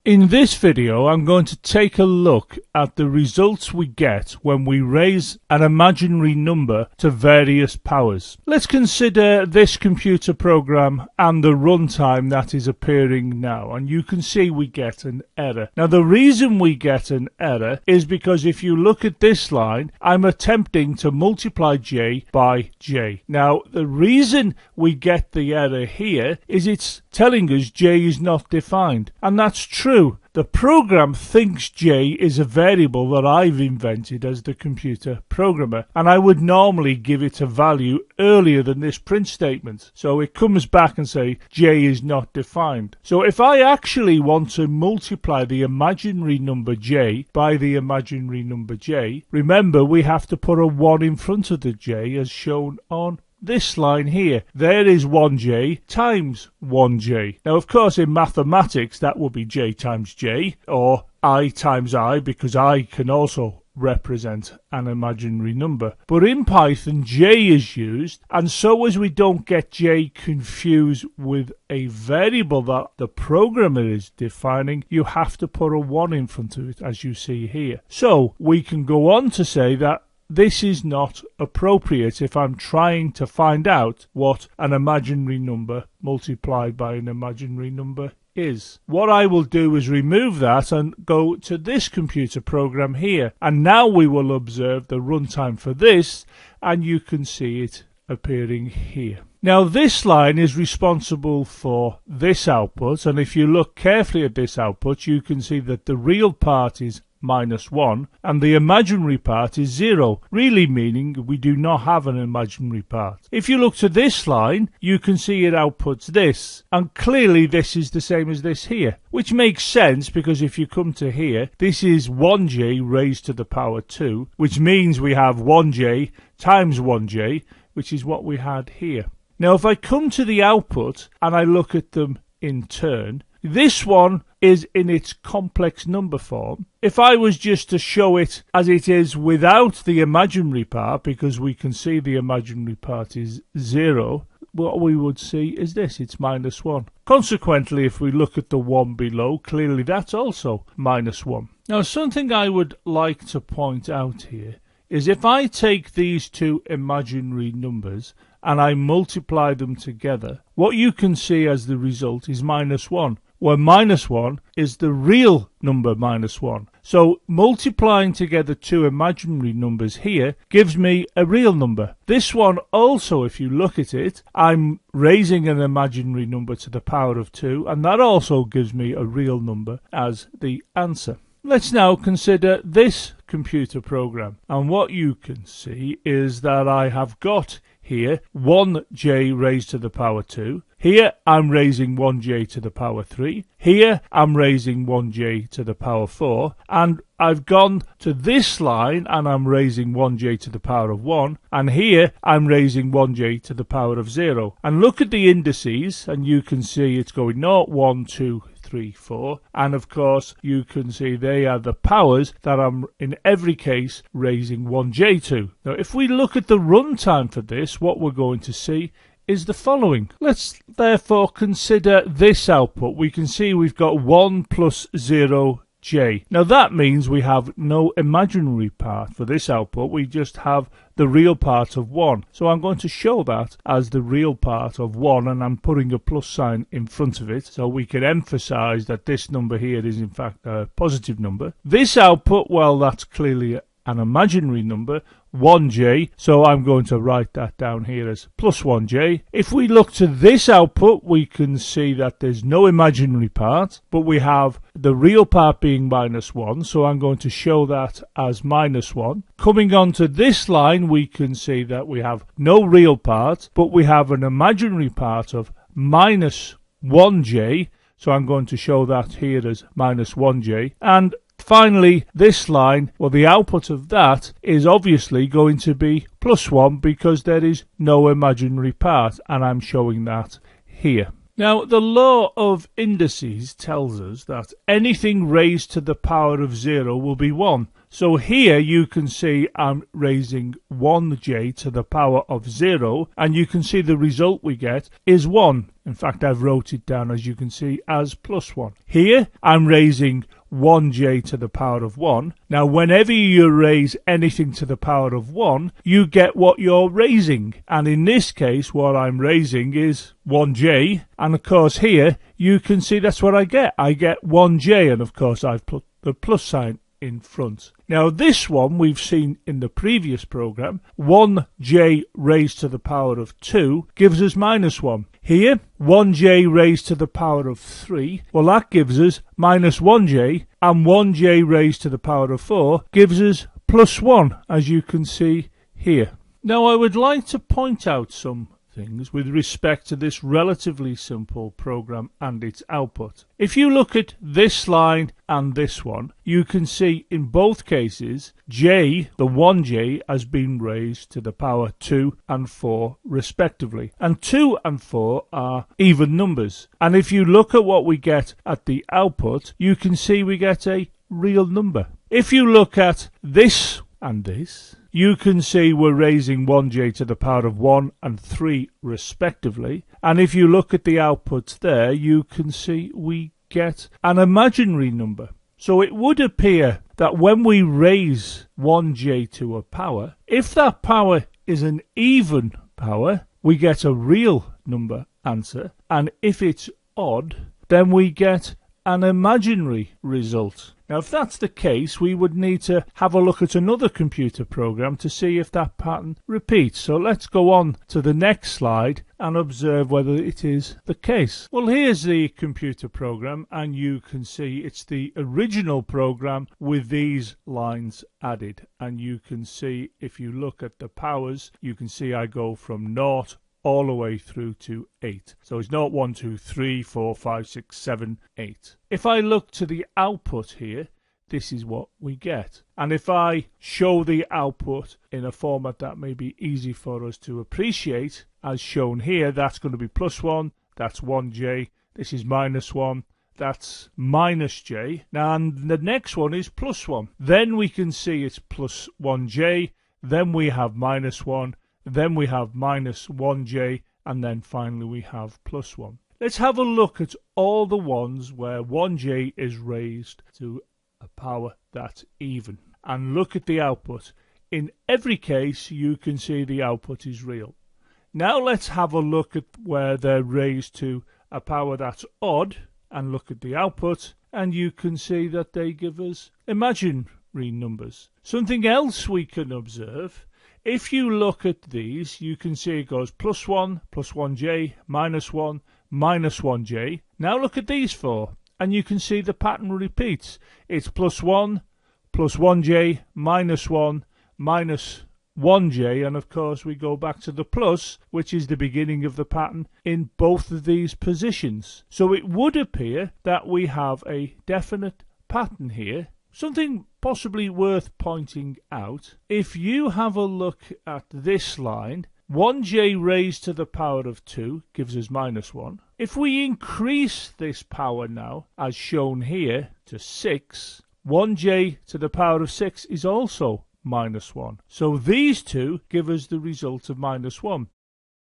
In this video, I'm going to take a look at the results we get when we raise an imaginary number to various powers. Let's consider this computer program and the runtime that is appearing now, and you can see we get an error. Now, the reason we get an error is because if you look at this line, I'm attempting to multiply j by j. Now, the reason we get the error here is it's telling us j is not defined, and that's true. The program thinks j is a variable that I've invented as the computer programmer, and I would normally give it a value earlier than this print statement. So it comes back and say j is not defined. So if I actually want to multiply the imaginary number j by the imaginary number j, remember we have to put a 1 in front of the j as shown on this line here. There is 1j times 1j. Now, of course, in mathematics, that would be j times j, or I times I, because I can also represent an imaginary number. But in Python, j is used, and so as we don't get j confused with a variable that the programmer is defining, you have to put a 1 in front of it, as you see here. So we can go on to say that this is not appropriate if I'm trying to find out what an imaginary number multiplied by an imaginary number is. What I will do is remove that and go to this computer program here, and now we will observe the runtime for this, and you can see it appearing here. Now, this line is responsible for this output, and if you look carefully at this output, you can see that the real part is -1 and the imaginary part is 0, really meaning we do not have an imaginary part. If you look to this line, you can see it outputs this, and clearly this is the same as this here, which makes sense because if you come to here, this is 1j raised to the power 2, which means we have 1j times 1j, which is what we had here. Now, if I come to the output and I look at them in turn, this one is in its complex number form. If I was just to show it as it is without the imaginary part, because we can see the imaginary part is 0, what we would see is this, it's -1. Consequently, if we look at the one below, clearly that's also -1. Now, something I would like to point out here is if I take these two imaginary numbers and I multiply them together, what you can see as the result is -1, where -1 is the real number -1. So multiplying together two imaginary numbers here gives me a real number. This one also, if you look at it, I'm raising an imaginary number to the power of 2, and that also gives me a real number as the answer. Let's now consider this computer program, and what you can see is that I have got here 1j raised to the power 2. Here I'm raising 1j to the power 3. Here I'm raising 1j to the power 4. And I've gone to this line and I'm raising 1j to the power of 1. And here I'm raising 1j to the power of 0. And look at the indices and you can see it's going 0, 1, 2, 3, 4, and of course you can see they are the powers that I'm in every case raising 1j to. Now, if we look at the runtime for this, what we're going to see is the following. Let's therefore consider this output. We can see we've got 1 plus 0j. Now that means we have no imaginary part for this output, we just have the real part of 1. So I'm going to show that as the real part of 1, and I'm putting a plus sign in front of it so we can emphasize that this number here is in fact a positive number. This output, well, that's clearly an imaginary number, 1j, so I'm going to write that down here as plus 1j. If we look to this output, we can see that there's no imaginary part, but we have the real part being -1, so I'm going to show that as -1. Coming on to this line, we can see that we have no real part, but we have an imaginary part of -1j, so I'm going to show that here as -1j. And finally, this line, well, the output of that is obviously going to be +1 because there is no imaginary part, and I'm showing that here. Now, the law of indices tells us that anything raised to the power of 0 will be 1. So here you can see I'm raising 1j to the power of 0, and you can see the result we get is 1. In fact, I've wrote it down, as you can see, as plus 1. Here I'm raising 1j to the power of 1. Now, whenever you raise anything to the power of 1, you get what you're raising. And in this case, what I'm raising is 1j. And of course, here you can see that's what I get. I get 1j, and of course, I've put the plus sign in front. Now, this one we've seen in the previous program. 1j raised to the power of 2 gives us minus 1. Here, 1j raised to the power of 3, well, that gives us minus 1j, and 1j raised to the power of 4 gives us plus 1, as you can see here. Now, I would like to point out some things with respect to this relatively simple program and its output. If you look at this line and this one, you can see in both cases j, the 1j, has been raised to the power 2 and 4 respectively, and 2 and 4 are even numbers. And if you look at what we get at the output, you can see we get a real number. If you look at this and this, you can see we're raising 1j to the power of 1 and 3 respectively. And if you look at the outputs there, you can see we get an imaginary number. So it would appear that when we raise 1j to a power, if that power is an even power, we get a real number answer. And if it's odd, then we get an imaginary result. Now, if that's the case, we would need to have a look at another computer program to see if that pattern repeats. So let's go on to the next slide and observe whether it is the case. Well, here's the computer program, and you can see it's the original program with these lines added. And you can see, if you look at the powers, you can see I go from 0 all the way through to 8. So it's 0, 1, 2, 3, 4, 5, 6, 7, 8. If I look to the output here, this is what we get. And if I show the output in a format that may be easy for us to appreciate, as shown here, that's going to be plus 1, that's 1j, this is minus 1, that's minus j. Now, and the next one is plus 1. Then we can see it's plus 1j, then we have minus 1, then we have minus 1j, and then finally we have plus 1. Let's have a look at all the ones where 1j is raised to a power that's even, and look at the output. In every case, you can see the output is real. Now let's have a look at where they're raised to a power that's odd, and look at the output, and you can see that they give us imaginary numbers. Something else we can observe, if you look at these, you can see it goes plus 1, plus 1j, minus 1, minus 1j. Now look at these four, and you can see the pattern repeats. It's plus 1, plus 1j, minus 1, minus 1j, and of course we go back to the plus, which is the beginning of the pattern in both of these positions. So it would appear that we have a definite pattern here. Something possibly worth pointing out, if you have a look at this line, 1j raised to the power of 2 gives us minus 1. If we increase this power now, as shown here, to 6, 1j to the power of 6 is also minus 1. So these two give us the result of minus 1.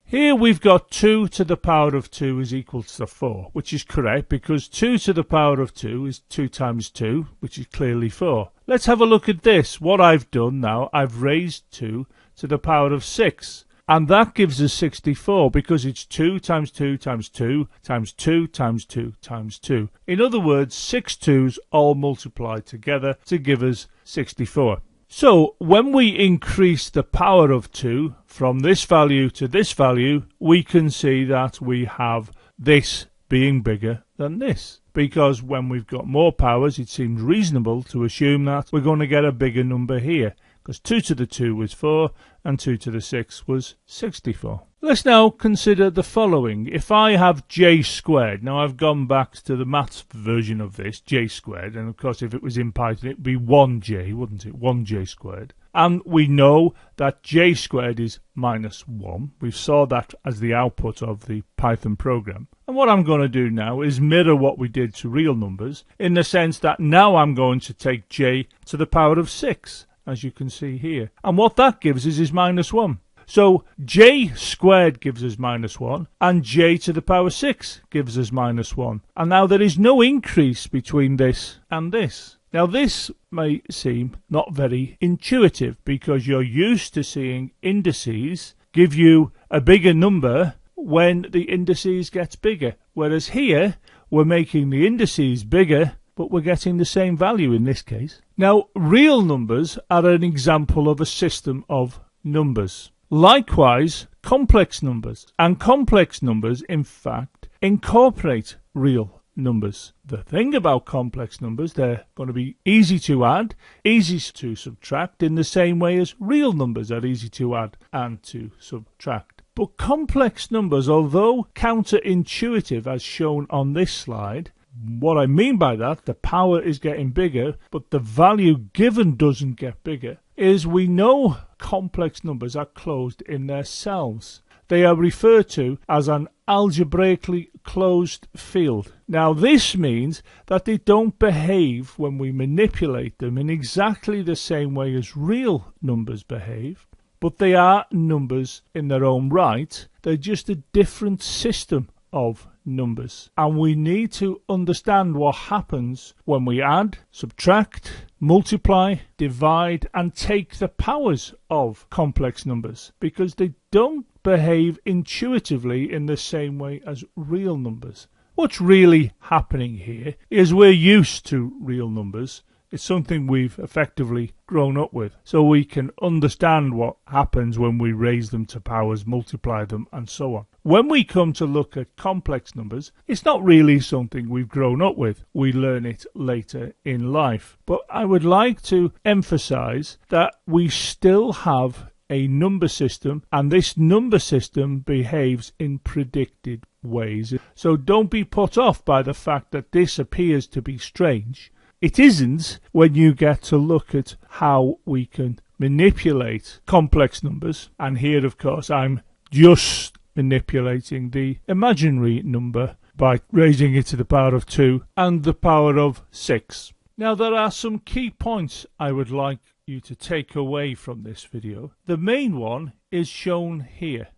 Here we've got 2 to the power of 2 is equal to 4, which is correct because 2 to the power of 2 is 2 times 2, which is clearly 4. Let's have a look at this. What I've done now, I've raised 2 to the power of 6. And that gives us 64 because it's 2 times 2 times 2 times 2 times 2 times 2. In other words, 6 2's all multiplied together to give us 64. So when we increase the power of 2 from this value to this value, we can see that we have this being bigger than this. Because when we've got more powers, it seems reasonable to assume that we're going to get a bigger number here. Because 2 to the 2 was 4 and 2 to the 6 was 64. Let's now consider the following. If I have j squared, now I've gone back to the maths version of this, j squared, and of course if it was in Python it would be 1j, wouldn't it? 1j squared. And we know that j squared is minus 1. We saw that as the output of the Python program. And what I'm going to do now is mirror what we did to real numbers, in the sense that now I'm going to take j to the power of 6, as you can see here. And what that gives us is minus 1. So j squared gives us minus 1, and j to the power 6 gives us minus 1. And now there is no increase between this and this. Now this may seem not very intuitive, because you're used to seeing indices give you a bigger number when the indices gets bigger. Whereas here, we're making the indices bigger, but we're getting the same value in this case. Now, real numbers are an example of a system of numbers. Likewise, complex numbers. And complex numbers, in fact, incorporate real numbers. The thing about complex numbers, they're going to be easy to add, easy to subtract, in the same way as real numbers are easy to add and to subtract. But complex numbers, although counterintuitive as shown on this slide, what I mean by that, the power is getting bigger, but the value given doesn't get bigger, is we know complex numbers are closed in themselves. They are referred to as an algebraically closed field. Now this means that they don't behave when we manipulate them in exactly the same way as real numbers behave, but they are numbers in their own right. They're just a different system of numbers, and we need to understand what happens when we add, subtract, multiply, divide and take the powers of complex numbers, because they don't behave intuitively in the same way as real numbers. What's really happening here is we're used to real numbers. It's something we've effectively grown up with, so we can understand what happens when we raise them to powers, multiply them and so on. When we come to look at complex numbers, it's not really something we've grown up with. We learn it later in life. But I would like to emphasize that we still have a number system, and this number system behaves in predicted ways. So don't be put off by the fact that this appears to be strange. It isn't when you get to look at how we can manipulate complex numbers. And here, of course, I'm just manipulating the imaginary number by raising it to the power of 2 and the power of 6. Now, there are some key points I would like you to take away from this video. The main one is shown here.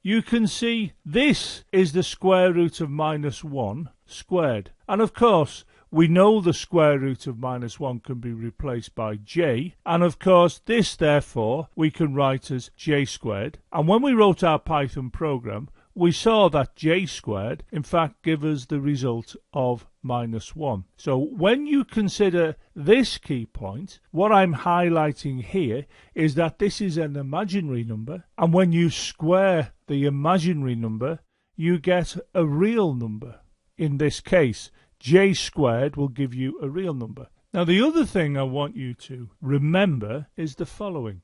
You can see this is the square root of minus 1 squared. And of course, we know the square root of minus 1 can be replaced by j, and of course this therefore we can write as j squared. And when we wrote our Python program, we saw that j squared in fact gives us the result of minus 1. So when you consider this key point, what I'm highlighting here is that this is an imaginary number, and when you square the imaginary number, you get a real number. In this case, j squared will give you a real number. Now, the other thing I want you to remember is the following,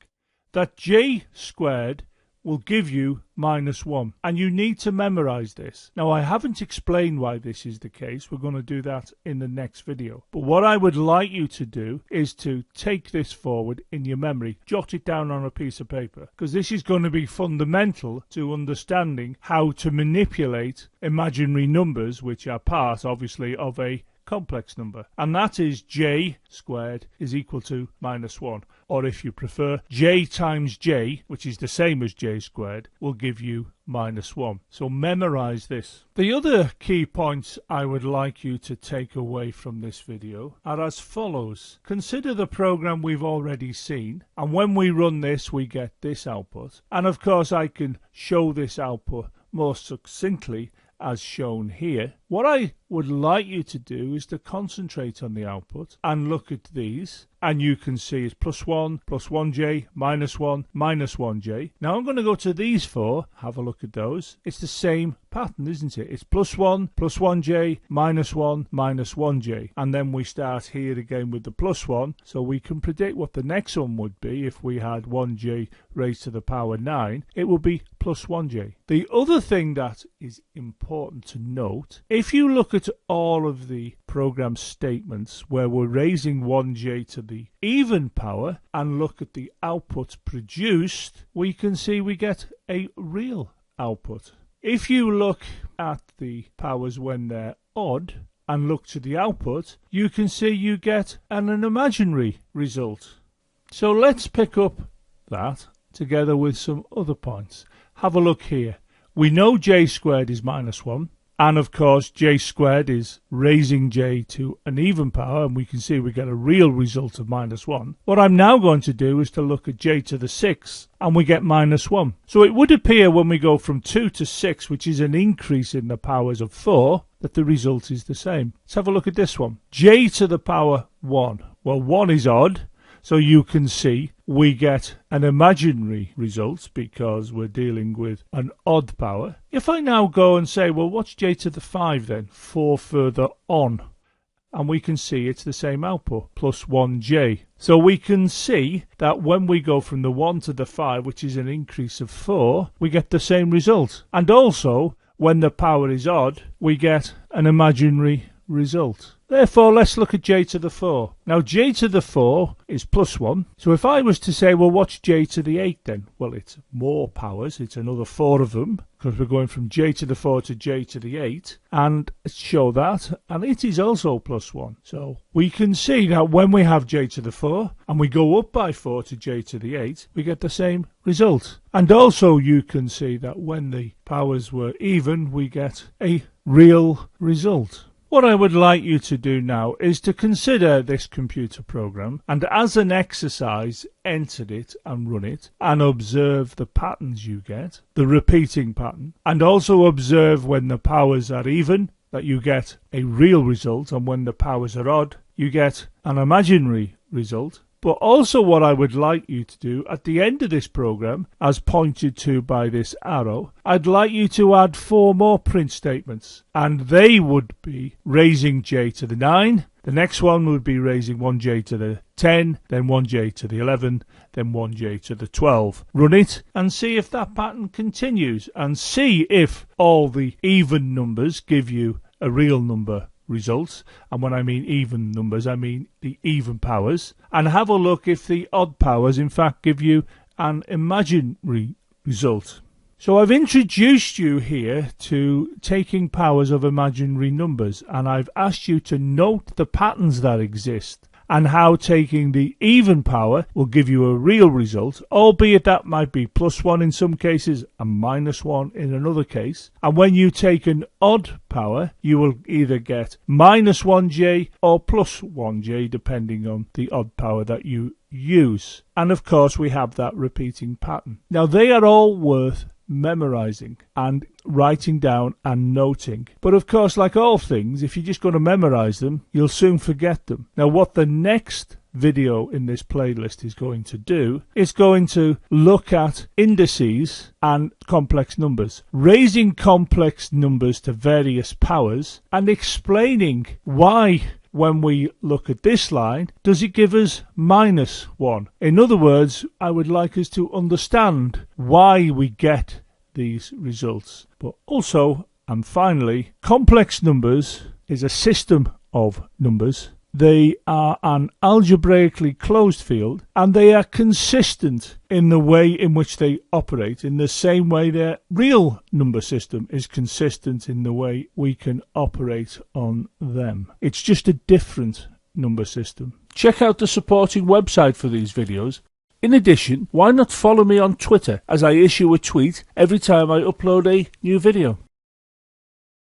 that j squared will give you minus 1, and you need to memorize this. Now, I haven't explained why this is the case. We're going to do that in the next video. But what I would like you to do is to take this forward in your memory, jot it down on a piece of paper, because this is going to be fundamental to understanding how to manipulate imaginary numbers, which are part, obviously, of a complex number, and that is j squared is equal to minus 1, or if you prefer, j times j, which is the same as j squared, will give you minus 1. So memorize this. The other key points I would like you to take away from this video are as follows. Consider the program we've already seen, and when we run this we get this output, and of course I can show this output more succinctly as shown here. What I would like you to do is to concentrate on the output and look at these, and you can see it's plus 1, plus 1j, minus 1, minus 1j. Now I'm going to go to these four, have a look at those. It's the same pattern, isn't it? It's plus 1, plus 1j, minus 1, minus 1j. And then we start here again with the plus 1, so we can predict what the next one would be if we had 1j raised to the power 9. It would be plus 1j. The other thing that is important to note if you look at all of the program statements where we're raising 1j to the even power and look at the output produced, we can see we get a real output. If you look at the powers when they're odd and look to the output, you can see you get an imaginary result. So let's pick up that together with some other points. Have a look here. We know j squared is -1, and of course j squared is raising j to an even power, and we can see we get a real result of -1. What I'm now going to do is to look at j to the 6, and we get -1. So it would appear when we go from 2 to 6, which is an increase in the powers of 4, that the result is the same. Let's have a look at this one. J to the power 1. Well, 1 is odd, so you can see we get an imaginary result because we're dealing with an odd power. If I now go and say, well, what's j to the 5 then? 4 further on. And we can see it's the same output, plus 1j. So we can see that when we go from the 1 to the 5, which is an increase of 4, we get the same result. And also, when the power is odd, we get an imaginary result. Therefore, let's look at j to the 4. Now, j to the 4 is +1. So if I was to say, well, what's j to the 8 then? Well, it's more powers. It's another 4 of them, because we're going from j to the 4 to j to the 8. And let's show that. And it is also +1. So we can see that when we have j to the 4, and we go up by 4 to j to the 8, we get the same result. And also you can see that when the powers were even, we get a real result. What I would like you to do now is to consider this computer program and as an exercise enter it and run it and observe the patterns you get, the repeating pattern, and also observe when the powers are even, that you get a real result, and when the powers are odd, you get an imaginary result. But also what I would like you to do at the end of this program, as pointed to by this arrow, I'd like you to add 4 more print statements. And they would be raising j to the 9. The next one would be raising 1j to the 10, then 1j to the 11, then 1j to the 12. Run it and see if that pattern continues, and see if all the even numbers give you a real number results, and when I mean even numbers, I mean the even powers, and have a look if the odd powers in fact give you an imaginary result. So I've introduced you here to taking powers of imaginary numbers, and I've asked you to note the patterns that exist and how taking the even power will give you a real result, albeit that might be +1 in some cases and -1 in another case. And when you take an odd power, you will either get -1j or +1j, depending on the odd power that you use. And of course we have that repeating pattern. Now they are all worth memorizing and writing down and noting. But of course, like all things, if you're just going to memorize them, you'll soon forget them. Now what the next video in this playlist is going to do is going to look at indices and complex numbers, raising complex numbers to various powers and explaining why when we look at this line, does it give us -1? In other words, I would like us to understand why we get these results. But also, and finally, complex numbers is a system of numbers. They are an algebraically closed field, and they are consistent in the way in which they operate, in the same way their real number system is consistent in the way we can operate on them. It's just a different number system. Check out the supporting website for these videos. In addition, why not follow me on Twitter, as I issue a tweet every time I upload a new video.